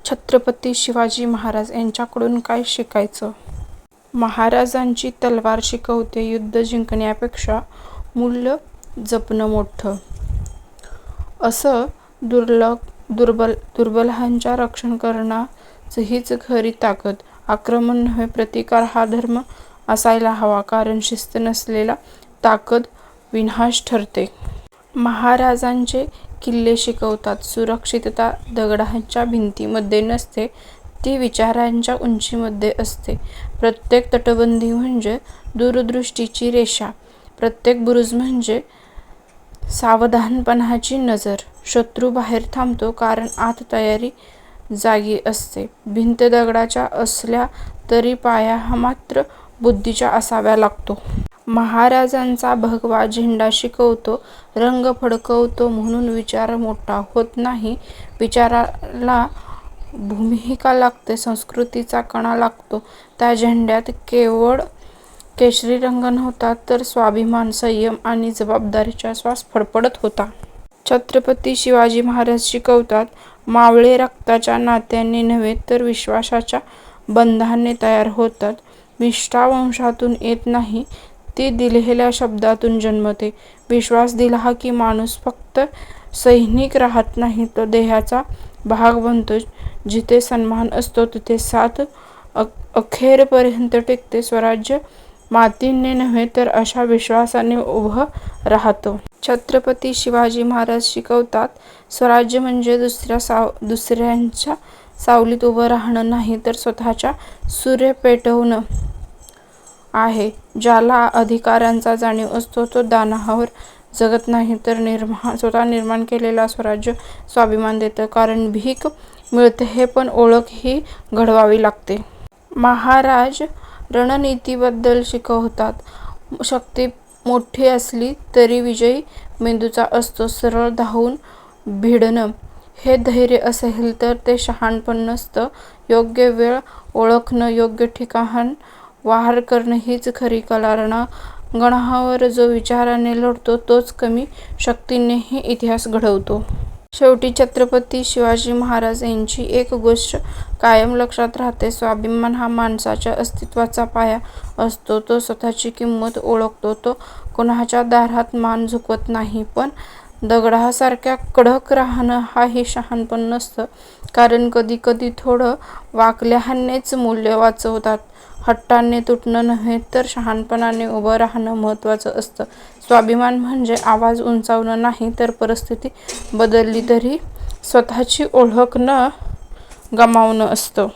छत्रपती शिवाजी महाराज यांच्याकडून काय शिकायचं? महाराजांची तलवार शिकवते युद्ध जिंकण्यापेक्षा मूल्य जपणं मोठं. असं दुर्बलांचं रक्षण करणं हीच खरी ताकद. आक्रमण नव्हे प्रतिकार हा धर्म असायला हवा, कारण शिस्त नसलेला ताकद विनाश ठरते. महाराजांचे किल्ले शिकवतात सुरक्षितता दगडाच्या भिंतीमध्ये नसते, ती विचारांच्या उंचीमध्ये असते. प्रत्येक तटबंदी म्हणजे दूरदृष्टीची रेषा, प्रत्येक बुरुज म्हणजे सावधानपणाची नजर. शत्रू बाहेर थांबतो कारण आत तयारी जागी असते. भिंत दगडाच्या असल्या तरी पाया हा मात्र बुद्धीचा असावा लागतो. महाराजांचा भगवा झेंडा शिकवतो रंग फडकवतो म्हणून विचार मोठा होत नाही. विचाराला भूमिका लागते, संस्कृतीचा कणा लागतो. त्या झेंड्यात केवळ केशरी रंग नव्हता, तर स्वाभिमान, संयम आणि जबाबदारीचा श्वास फडफडत होता. छत्रपती शिवाजी महाराज शिकवतात मावळे रक्ताच्या नात्याने नव्हे, तर विश्वासाच्या बंधाने तयार होतात. निष्ठा वंशातून येत नाही, ती दिलेल्या शब्दातून जन्मते. विश्वास दिला की माणूस फक्त सैनिक राहत नाही, तो देहाचा भाग बनतो. जिथे सन्मान असतो तिथे साथ अखेरपर्यंत टिकते. स्वराज्य मातीने नव्हे, तर अशा विश्वासाने उभं राहतं. छत्रपती शिवाजी महाराज शिकवतात स्वराज्य म्हणजे दुसऱ्यांच्या सावलीत उभं राहणं नाही, तर स्वतःचा सूर्य पेटवणं आहे. ज्याला अधिकारांचा जाणीव असतो तो दानावर जगत नाही, तर स्वतः निर्माण केलेलं स्वराज्य स्वाभिमान देतं. कारण भीक मिळते पण ओळख ही घडवावी लागते. महाराज रणनीतीबद्दल शिकवतात शक्ती मोठी असली तरी विजय मेंदूचा असतो. सरळ धावून भिडणं हे धैर्य असेल तर ते शहाणपण नसतं. योग्य वेळ ओळखणं, योग्य ठिकाण वार करणं हीच खरी कला. रणांगणावर जो विचाराने लढतो तोच कमी शक्तीनेही इतिहास घडवतो. शेवटी छत्रपती शिवाजी महाराज यांची एक गोष्ट कायम लक्षात राहते, स्वाभिमान हा माणसाच्या अस्तित्वाचा पाया असतो. तो स्वतःची किंमत ओळखतो, तो कोणाच्या दारात मान झुकवत नाही. पण दगडासारख्या कडक राहणं हाही शहाणपण नसतं, कारण कधी कधी थोडं वाकल्यानेच मूल्य वाचवतात. हट्टाने तुटणं नव्हे, तर शहाणपणाने उभं राहणं महत्त्वाचं असतं. स्वाभिमान म्हणजे आवाज उंचावणं नाही, तर परिस्थिती बदलली तरी स्वतःची ओळख न गमावणं असतं.